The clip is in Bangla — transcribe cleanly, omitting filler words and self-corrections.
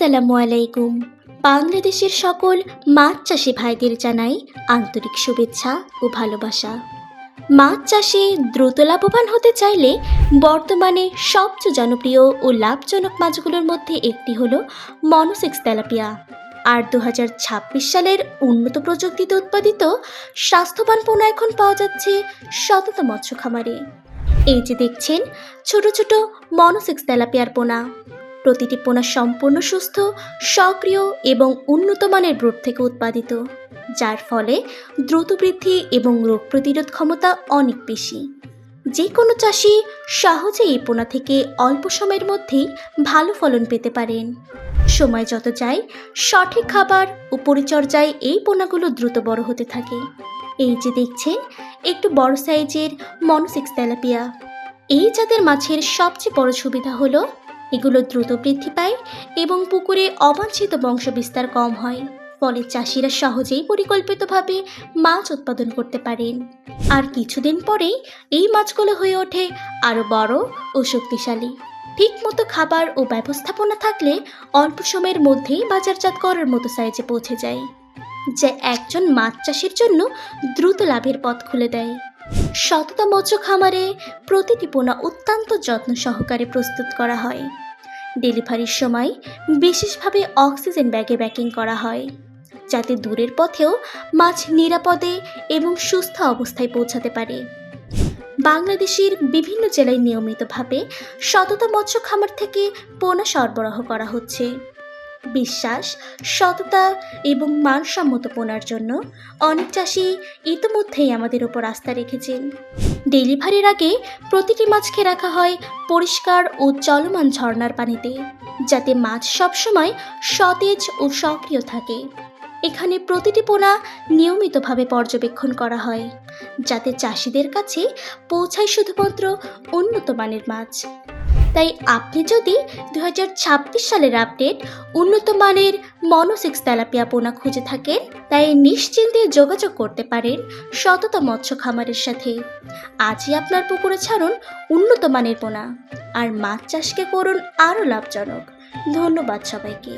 আসসালামু আলাইকুম। বাংলাদেশের সকল মাছ চাষি ভাইদের জানাই আন্তরিক শুভেচ্ছা ও ভালোবাসা। মাছ চাষে দ্রুত লাভবান হতে চাইলে বর্তমানে সবচেয়ে জনপ্রিয় ও লাভজনক মাছগুলোর মধ্যে একটি হলো মনোসেক্স তেলাপিয়া। আর 2026 সালের উন্নত প্রযুক্তিতে উৎপাদিত স্বাস্থ্যবান পোনা এখন পাওয়া যাচ্ছে শতত মৎস্য খামারে। এই যে দেখছেন ছোট ছোট মনোসেক্স তেলাপিয়ার পোনা। প্রতিটি পোনা সম্পূর্ণ সুস্থ, সক্রিয় এবং উন্নত মানের ব্রুড থেকে উৎপাদিত, যার ফলে দ্রুত বৃদ্ধি এবং রোগ প্রতিরোধ ক্ষমতা অনেক বেশি। যে কোনো চাষি সহজে এই পোনা থেকে অল্প সময়ের মধ্যেই ভালো ফলন পেতে পারেন। সময় যত যায়, সঠিক খাবার ও পরিচর্যায় এই পোনাগুলো দ্রুত বড় হতে থাকে। এই যে দেখছেন একটু বড় সাইজের মনোসেক্স তেলাপিয়া। এই জাতের মাছের সবচেয়ে বড় সুবিধা হলো এগুলো দ্রুত বৃদ্ধি পায় এবং পুকুরে অবাঞ্ছিত বংশবিস্তার কম হয়, ফলে চাষিরা সহজেই পরিকল্পিতভাবে মাছ উৎপাদন করতে পারেন। আর কিছুদিন পরেই এই মাছগুলো হয়ে ওঠে আরও বড় ও শক্তিশালী। ঠিকমতো খাবার ও ব্যবস্থাপনা থাকলে অল্প সময়ের মধ্যেই বাজারজাত করার মতো সাইজে পৌঁছে যায়, যা একজন মাছ চাষির জন্য দ্রুত লাভের পথ খুলে দেয়। শততা মৎস্য খামারে প্রতিটি পোনা অত্যন্ত যত্ন সহকারে প্রস্তুত করা হয়। ডেলিভারির সময় বিশেষভাবে অক্সিজেন ব্যাগে প্যাকিং করা হয়, যাতে দূরের পথেও মাছ নিরাপদে এবং সুস্থ অবস্থায় পৌঁছাতে পারে। বাংলাদেশের বিভিন্ন জেলায় নিয়মিতভাবে শততা মৎস্য খামার থেকে পোনা সরবরাহ করা হচ্ছে। বিশ্বাস, সততা এবং মানসম্মত পোনার জন্য অনেক চাষি ইতিমধ্যেই আমাদের ওপর আস্থা রেখেছেন। ডেলিভারির আগে প্রতিটি মাছকে রাখা হয় পরিষ্কার ও চলমান ঝর্ণার পানিতে, যাতে মাছ সবসময় সতেজ ও সক্রিয় থাকে। এখানে প্রতিটি পোনা নিয়মিতভাবে পর্যবেক্ষণ করা হয়, যাতে চাষিদের কাছে পৌঁছায় শুধুমাত্র উন্নত মানের মাছ। তাই আপনি যদি 2026 সালের আপডেট উন্নত মানের মনোসেক্স তেলাপিয়া পোনা খুঁজে থাকেন, তাই নিশ্চিন্তে যোগাযোগ করতে পারেন শততা মৎস্য খামারের সাথে। আজই আপনার পুকুরে ছাড়ুন উন্নত মানের পোনা, আর মাছ চাষকে করুন আরও লাভজনক। ধন্যবাদ সবাইকে।